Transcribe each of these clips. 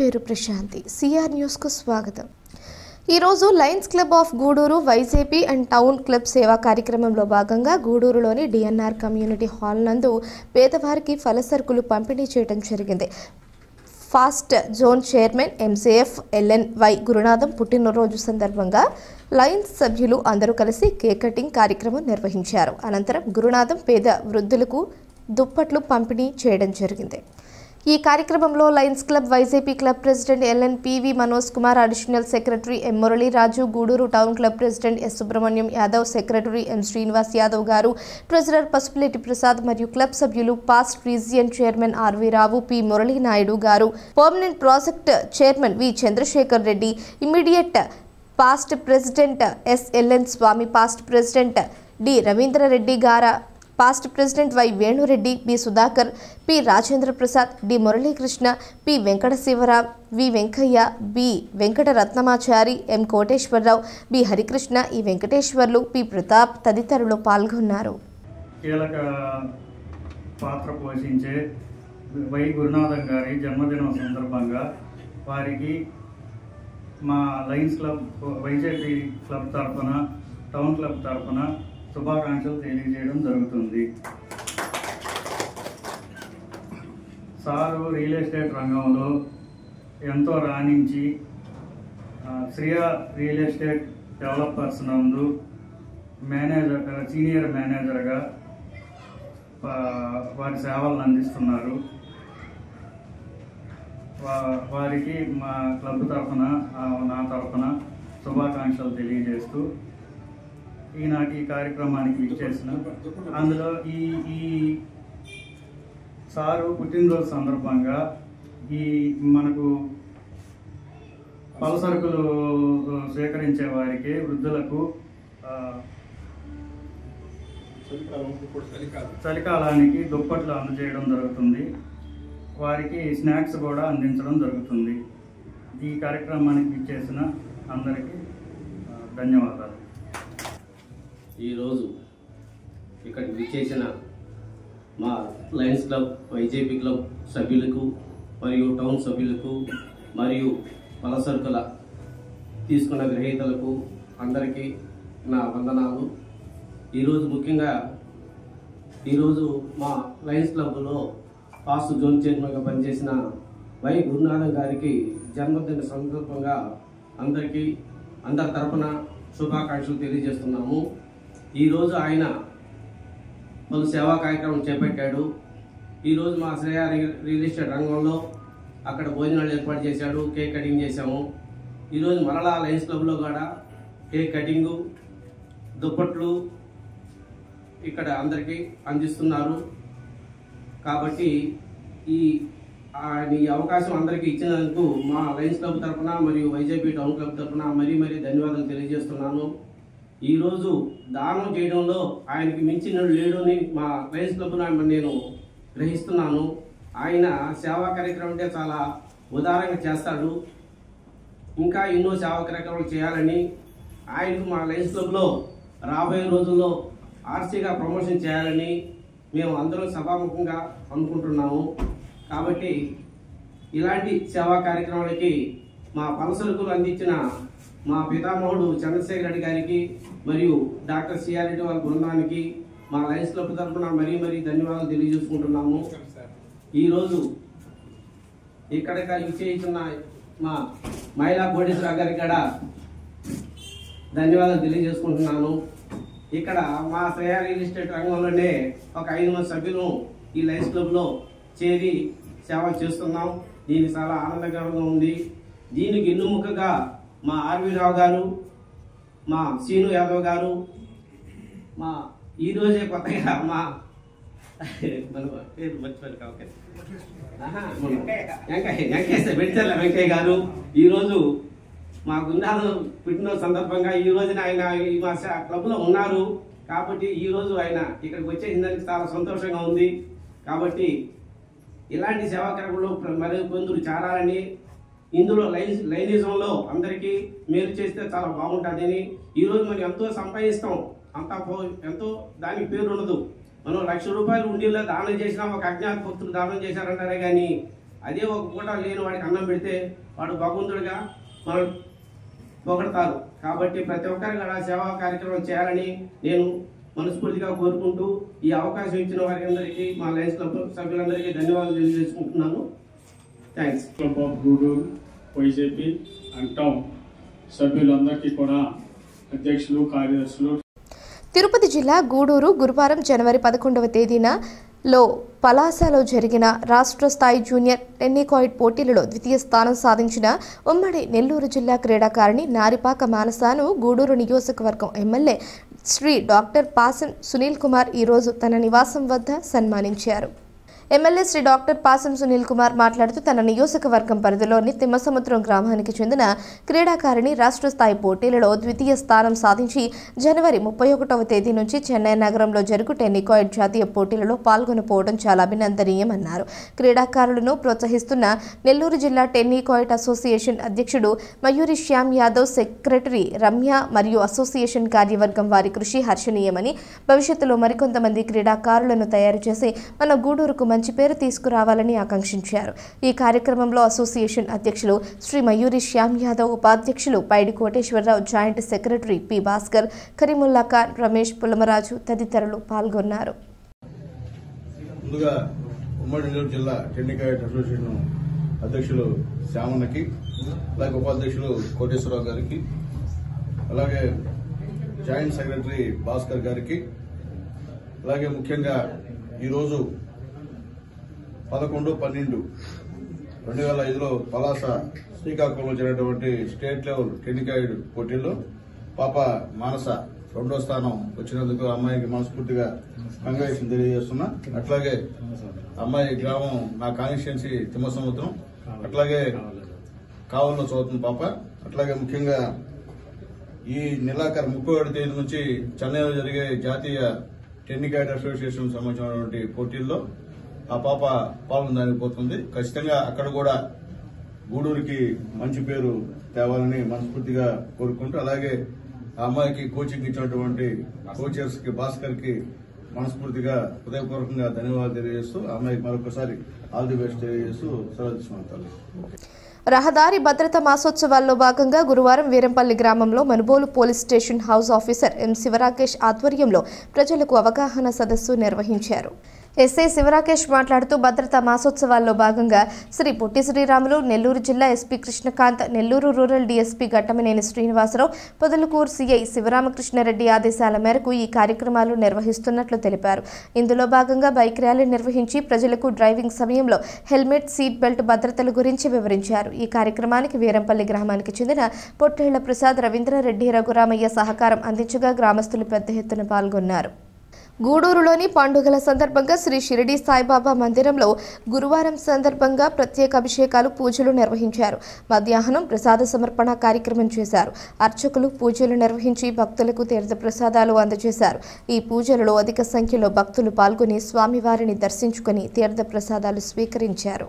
పేరు ప్రశాంతి. సిఆర్ న్యూస్కు స్వాగతం. ఈరోజు Lions Club of Guduru YJP and town club సేవా కార్యక్రమంలో భాగంగా గూడూరులోని డిఎన్ఆర్ కమ్యూనిటీ హాల్ నందు పేదవారికి ఫల సరుకులు పంపిణీ చేయడం జరిగింది. Fast zone chairman MCF LNY Gurunatham పుట్టినరోజు సందర్భంగా లయన్స్ సభ్యులు అందరూ కలిసి కేక్ కటింగ్ కార్యక్రమం నిర్వహించారు. అనంతరం గురునాథం పేద వృద్ధులకు దుప్పట్లు పంపిణీ చేయడం జరిగింది. ఈ కార్యక్రమంలో lions club YJP club president LNPV Manoj Kumar, additional secretary M Muraliraju, Gudur town club president S Subrahmanyam Yadav, secretary M Srinivas Yadav garu, treasurer Pasupuleti Prasad మరియు క్లబ్ సభ్యులు, past region chairman RV Rao, P Murali Naidu garu, permanent project chairman V Chandrashekar Reddy, immediate past president SLN Swami, past president D Ravindrareddy garu, past president Y Venureddy, B Sudhakar, P Rajendra Prasad, D Muralikrishna, P Venkata Sivaram, వి Venkaiah, B Venkata రత్నమాచారి, ఎం Koteswararao, B Harikrishna, ఈ Venkateswarlu, P Pratap తదితరులు పాల్గొన్నారు. కీలక పాత్ర పోషించే why Gurunatham గారి జన్మదినం సందర్భంగా వారికి మా లయన్స్ క్లబ్ వైజేపీ క్లబ్ తరఫున, టౌన్ క్లబ్ తరఫున శుభాకాంక్షలు తెలియజేయడం జరుగుతుంది. సారు రియల్ ఎస్టేట్ రంగంలో ఎంతో రాణించి శ్రీయ రియల్ ఎస్టేట్ డెవలపర్స్ నందు సీనియర్ మేనేజర్గా వారి సేవలను అందిస్తున్నారు. వారికి మా క్లబ్ తరఫున, నా తరఫున శుభాకాంక్షలు తెలియజేస్తూ ఈనాటి ఈ కార్యక్రమానికి విచ్చేసిన, అందులో ఈ సారు పుట్టినరోజు సందర్భంగా మనకు పలసరుకులు స్వీకరించే వారికి, వృద్ధులకు చలికాలానికి దుప్పట్లు అందజేయడం జరుగుతుంది. వారికి స్నాక్స్ కూడా అందించడం జరుగుతుంది. ఈ కార్యక్రమానికి విచ్చేసిన అందరికీ ధన్యవాదాలు. ఈరోజు ఇక్కడికి విచ్చేసిన మా లయన్స్ క్లబ్ వైజేపీ క్లబ్ సభ్యులకు మరియు టౌన్ సభ్యులకు మరియు పలసరుకుల తీసుకున్న గ్రహీతలకు అందరికీ నా వందనాలు. ఈరోజు ముఖ్యంగా మా లయన్స్ క్లబ్లో ఫాస్ట్ జోన్ చైర్మన్గా పనిచేసిన వై గురునాథం గారికి జన్మదిన సందర్భంగా అందరి తరఫున శుభాకాంక్షలు తెలియజేస్తున్నాము. ఈరోజు ఆయన పలు సేవా కార్యక్రమం చేపట్టాడు. ఈరోజు మా శ్రేయ రియల్ ఎస్టేట్ రంగంలో అక్కడ భోజనాలు ఏర్పాటు చేశాడు, కేక్ కటింగ్ చేశాము. ఈరోజు మరలా లయన్స్ క్లబ్లో కూడా కేక్ కటింగు, దుప్పట్లు ఇక్కడ అందరికీ అందిస్తున్నారు. కాబట్టి ఈ అవకాశం అందరికీ ఇచ్చినందుకు మా లయన్స్ క్లబ్ తరఫున మరియు వైజేపీ టౌన్ క్లబ్ తరఫున మరీ ధన్యవాదాలు తెలియజేస్తున్నాను. ఈరోజు దానం చేయడంలో ఆయనకి మించిన లేడని మా లయన్స్ క్లబ్ను నేను గ్రహిస్తున్నాను. ఆయన సేవా కార్యక్రమం అంటే చాలా ఉదారంగా చేస్తాడు. ఇంకా ఎన్నో సేవా కార్యక్రమాలు చేయాలని ఆయనకు మా లయన్స్ క్లబ్లో రాబోయే రోజుల్లో ఆర్సీగా ప్రమోషన్ చేయాలని మేము అందరం సభాముఖంగా అనుకుంటున్నాము. కాబట్టి ఇలాంటి సేవా కార్యక్రమాలకి మా పలసరుకులు అందించిన మా పితామహుడు చంద్రశేఖర్ రెడ్డి గారికి మరియు డాక్టర్ సిఆర్ రెడ్డి వాళ్ళ బృందానికి మా లయన్స్ క్లబ్ తరఫున మరీ ధన్యవాదాలు తెలియజేసుకుంటున్నాము. ఈరోజు ఇక్కడ విచ్చేస్తున్న మా మహిళా కోటేశ్వరరావు గారికి కూడా ధన్యవాదాలు తెలియజేసుకుంటున్నాను. ఇక్కడ మా శ్రేయ రియల్ ఎస్టేట్ రంగంలోనే ఒక 5 మంది సభ్యులు ఈ లయన్స్ క్లబ్లో చేరి సేవ చేస్తున్నాం. దీనికి చాలా ఆనందకరంగా ఉంది. దీనికి ఎన్నుముకగా మా ఆర్వి రావు గారు, మా సీను యాదవ్ గారు, మా ఈరోజే కొత్తగా మా వెంకయ్య గారు ఈరోజు మా గుండాలు పుట్టినరోజు సందర్భంగా ఈ రోజున ఆయన మా క్లబ్లో ఉన్నారు. కాబట్టి ఈరోజు ఆయన ఇక్కడికి వచ్చేసిందానికి చాలా సంతోషంగా ఉంది. కాబట్టి ఇలాంటి సేవా కార్యక్రమంలో మరి కొందరు చేరాలని, ఇందులో లైనిజంలో అందరికీ మేలు చేస్తే చాలా బాగుంటుందని, ఈరోజు మనం ఎంతో సంపాదిస్తాం, ఎంతో దానికి పేరు ఉండదు. మనం 1,00,000 రూపాయలు ఉండిలో దానం చేసినా, ఒక అజ్ఞాత భక్తులు దానం చేశారంటారే కానీ అదే ఒక పూట లేని వాడికి అన్నం పెడితే వాడు భగవంతుడిగా మనం పొగడతారు. కాబట్టి ప్రతి ఒక్కరు కూడా సేవా కార్యక్రమం చేయాలని నేను మనస్ఫూర్తిగా కోరుకుంటూ ఈ అవకాశం ఇచ్చిన వారి అందరికీ మా లయన్స్ క్లబ్ సభ్యులందరికీ ధన్యవాదాలు తెలియజేసుకుంటున్నాను. Thanks. Club of Guduru YJP and town సభ్యులందరికీ కూడా అధ్యక్షులు కార్యదర్శులు. తిరుపతి జిల్లా గూడూరు గురువారం జనవరి 11వ తేదీన పలాసలో జరిగిన రాష్ట్ర స్థాయి జూనియర్ టెన్నికాయిడ్ పోటీలలో ద్వితీయ స్థానం సాధించిన ఉమ్మడి నెల్లూరు జిల్లా క్రీడాకారిణి నారిపాక మానసాను గూడూరు నియోజకవర్గం ఎమ్మెల్యే శ్రీ డాక్టర్ పాసం సునీల్ కుమార్ ఈరోజు తన నివాసం వద్ద సన్మానించారు. ఎమ్మెల్యే శ్రీ డాక్టర్ పాసం సునీల్ కుమార్ మాట్లాడుతూ తన నియోజకవర్గం పరిధిలోని తిమ్మసముద్రం గ్రామానికి చెందిన క్రీడాకారిణి రాష్ట్ర స్థాయి పోటీలలో ద్వితీయ స్థానం సాధించి జనవరి 31వ తేదీ నుంచి చెన్నై నగరంలో జరుగు టెన్నికాయిడ్ జాతీయ పోటీలలో పాల్గొనకపోవడం చాలా అభినందనీయమన్నారు. క్రీడాకారులను ప్రోత్సహిస్తున్న నెల్లూరు జిల్లా టెన్నికాయిడ్ అసోసియేషన్ అధ్యక్షుడు మయూరి శ్యామ్ యాదవ్, సెక్రటరీ రమ్య మరియు అసోసియేషన్ కార్యవర్గం వారి కృషి హర్షణీయమని, భవిష్యత్తులో మరికొంతమంది క్రీడాకారులను తయారు చేసి మన గూడూరుకు మంచి పేరు తీసుకురావాలని ఆకాంక్షించారు. ఈ కార్యక్రమంలో అసోసియేషన్ అధ్యక్షులు శ్రీ మయూరి శ్యామ్ యాదవ్, ఉపాధ్యక్షులు Paidi Koteswararao, joint secretary P Bhaskar, Karimulla Khan, Ramesh, Pullamaraju తదితరులు పాల్గొన్నారు. ముందుగా ఉమ్మడి నెల్లూరు జిల్లా టెన్నికాయిడ్ అసోసియేషన్ అధ్యక్షులు శ్యామన్నకి, అలాగే ఉపాధ్యక్షులు కోటేశ్వరరావు గారికి, అలాగే జాయింట్ సెక్రటరీ భాస్కర్ గారికి, అలాగే ముఖ్యంగా ఈరోజు 11/12/2005లో పలాస శ్రీకాకుళంలో జరిగినటువంటి స్టేట్ లెవెల్ టెన్నికాయిడ్ పోటీల్లో పాప మానస 2వ స్థానం వచ్చినందుకు అమ్మాయికి మనస్ఫూర్తిగా కంగ్రాచులేషన్ తెలియజేస్తున్నా. అట్లాగే అమ్మాయి గ్రామం నా కాన్స్టిట్యుయెన్సీ తిమ్మసముద్రం, అట్లాగే కావల్లో చదువుతున్న పాప. అట్లాగే ముఖ్యంగా ఈ నెలాఖరు 31వ తేదీ నుంచి చెన్నైలో జరిగే జాతీయ టెన్నికాయిడ్ అసోసియేషన్ సంబంధించినటువంటి పోటీల్లో ఆ పాప పాల్గొనడానికి పోతుంది. ఖచ్చితంగా అక్కడ కూడా గూడూరుకి మంచి పేరు తేవాలని మనస్ఫూర్తిగా కోరుకుంటూ, అలాగే ఆ అమ్మాయికి కోచింగ్ ఇచ్చినటువంటి కోచర్స్ కి, భాస్కర్ కి మనస్ఫూర్తిగా హృదయపూర్వకంగా ధన్యవాదాలు తెలియజేస్తూ ఆ అమ్మాయికి మరొకసారి ఆల్ ది బెస్ట్ తెలియజేస్తూ సెలవు తీసుకుంటాను. రహదారి భద్రతా మాసోత్సవాల్లో భాగంగా గురువారం వీరంపల్లి గ్రామంలో Manubolu police station house officer M Sivarakesh ఆధ్వర్యంలో ప్రజలకు అవగాహన సదస్సు నిర్వహించారు. ఎస్ఐ శివరాకేష్ మాట్లాడుతూ భద్రతా మాసోత్సవాల్లో భాగంగా శ్రీ పొట్టి శ్రీరాములు, నెల్లూరు జిల్లా SP Krishnakanth, Nellore rural DSP Ghattamaneni Srinivasarao, Podalakuru CI Sivaramakrishnareddy ఆదేశాల మేరకు ఈ కార్యక్రమాలు నిర్వహిస్తున్నట్లు తెలిపారు. ఇందులో భాగంగా బైక్ ర్యాలీ నిర్వహించి ప్రజలకు డ్రైవింగ్ సమయంలో హెల్మెట్, సీట్ బెల్ట్ భద్రతల గురించి వివరించారు. ఈ కార్యక్రమానికి వీరంపల్లి గ్రామానికి చెందిన పొట్టేళ్ల ప్రసాద్, రవీంద్రారెడ్డి, రఘురామయ్య సహకారం అందించగా గ్రామస్తులు పెద్ద ఎత్తున పాల్గొన్నారు. గూడూరులోని పండుగల సందర్భంగా శ్రీ షిరిడి సాయిబాబా మందిరంలో గురువారం సందర్భంగా ప్రత్యేక అభిషేకాలు, పూజలు నిర్వహించారు. మధ్యాహ్నం ప్రసాద సమర్పణ కార్యక్రమం చేశారు. అర్చకులు పూజలు నిర్వహించి భక్తులకు తీర్థ ప్రసాదాలు అందజేశారు. ఈ పూజలలో అధిక సంఖ్యలో భక్తులు పాల్గొని స్వామివారిని దర్శించుకుని తీర్థ ప్రసాదాలు స్వీకరించారు.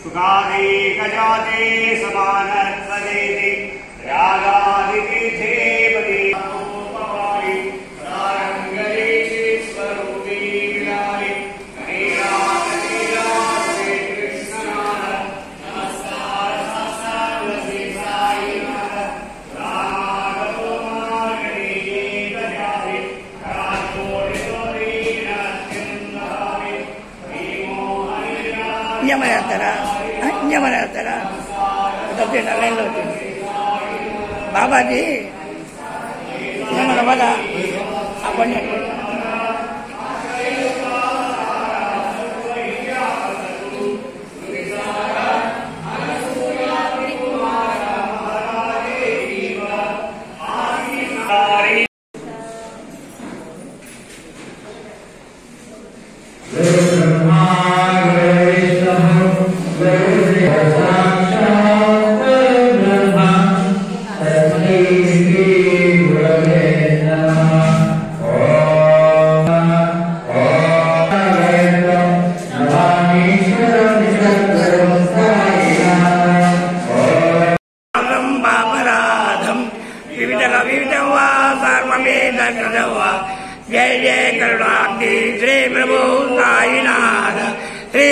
सुखादे లైన్లో వచ్చింది బాబాజీ మన బాగా ఆ పని जय जय करुणाब्धि श्री प्रभु साईनाथ श्री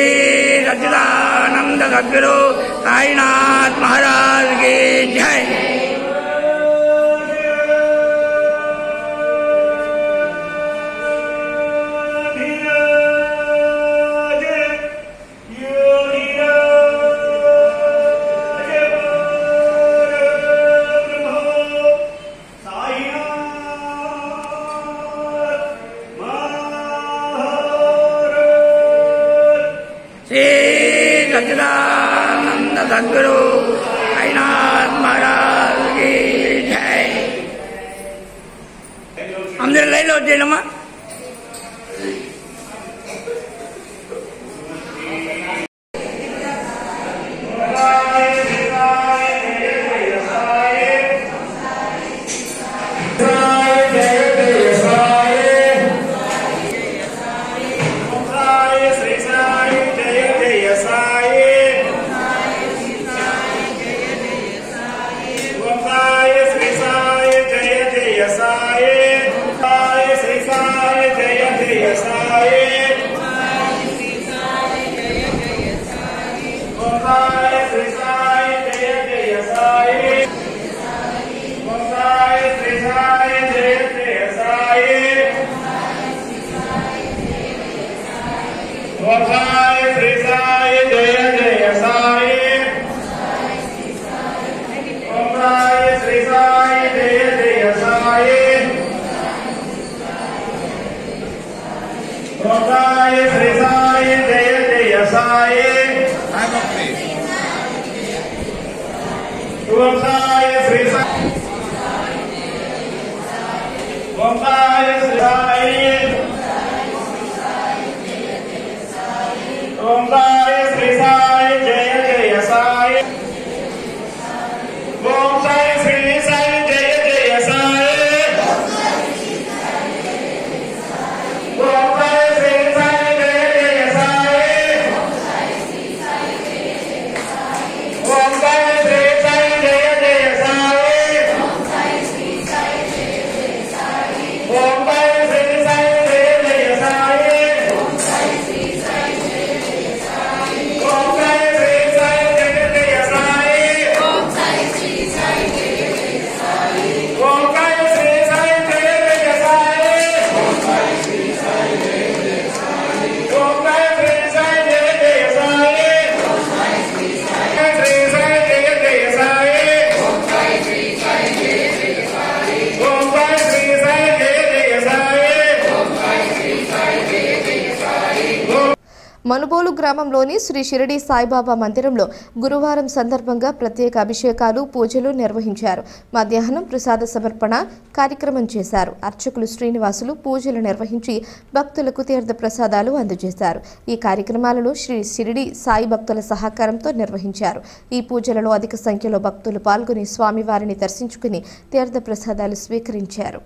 सच्चिदानंद सद्गुरु साईनाथ महाराज की जय। सच्चिदानंद सद्गुरु साईनाथ महाराज की जय। अंदर लाइन వచ్చేయమ్మా మనుబోలు గ్రామంలోని శ్రీ షిరిడి సాయిబాబా మందిరంలో గురువారం సందర్భంగా ప్రత్యేక అభిషేకాలు పూజలు నిర్వహించారు. మధ్యాహ్నం ప్రసాద సమర్పణ కార్యక్రమం చేశారు. అర్చకులు శ్రీనివాసులు పూజలు నిర్వహించి భక్తులకు తీర్థ ప్రసాదాలు అందజేశారు. ఈ కార్యక్రమాలను శ్రీ షిరిడి సాయి భక్తుల సహకారంతో నిర్వహించారు. ఈ పూజలలో అధిక సంఖ్యలో భక్తులు పాల్గొని స్వామివారిని దర్శించుకుని తీర్థ ప్రసాదాలు స్వీకరించారు.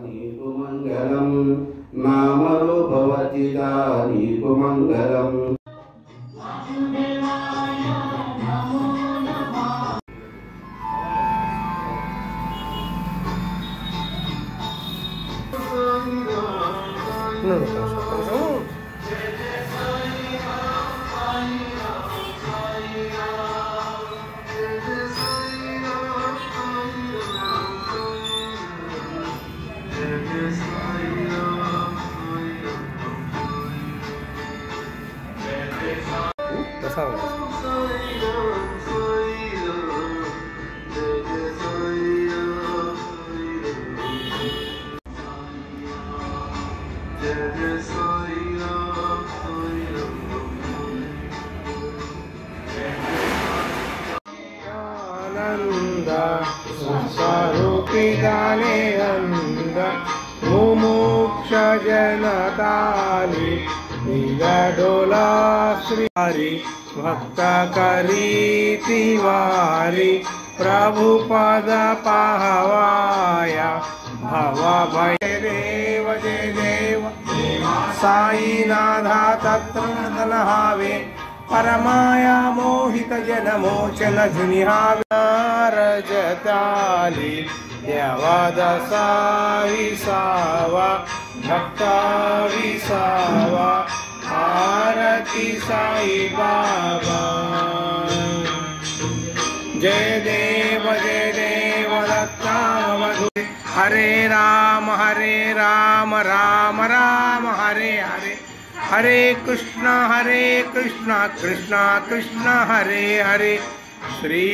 నీకు మంగళం నామరూపవతిగా నీకు మంగళం. स्वरूपिदाने अंद मुमुक्ष जनताली निगडोला श्री हरि भक्त करीति वारी प्रभु पद पाहवाया भव भय देव जय देव साई नाधा तत्र नहावे परमाया मोहित जन मोचन झुनिहारजताली देवदसा विसावा भक्ता विसावा आरती साई बाबा. जय देव दत्ता मधु हरे राम राम राम हरे हरे हरे कृष्णा कृष्णा कृष्णा हरे हरे. श्री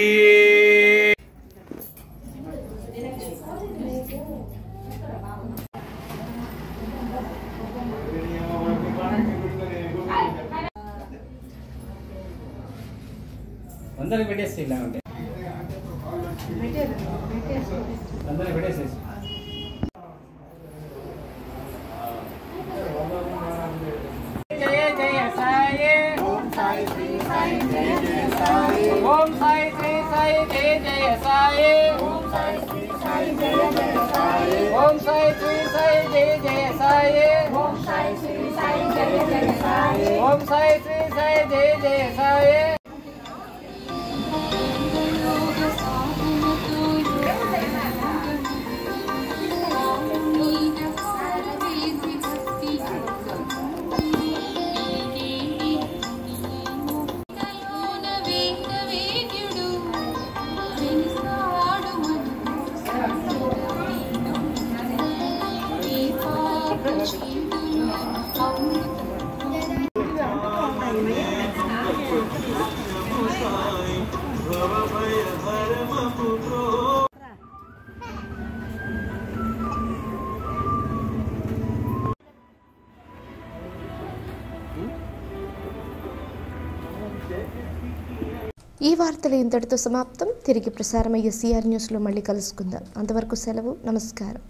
అందరికి పెట్టేసి ఇలా ఉంటే అందరికి పెట్టేసేసి జయ జయ సాయి ఓం సాయి శ్రీ సాయి జయ జయ సాయి ఓం సాయి శ్రీ సాయి జయ జయ సాయి ఓం సాయి శ్రీ సాయి జయ జయ సాయి ఓం సాయి శ్రీ సాయి జయ జయ సాయి ఓం సాయి శ్రీ సాయి జయ జయ సాయి ఓం సాయి శ్రీ సాయి జయ జయ సాయి. ఈ వార్తలు ఇంతటితో సమాప్తం. తిరిగి ప్రసారమయ్యే సిఆర్ న్యూస్లో మళ్ళీ కలుసుకుందాం. అంతవరకు సెలవు. నమస్కారం.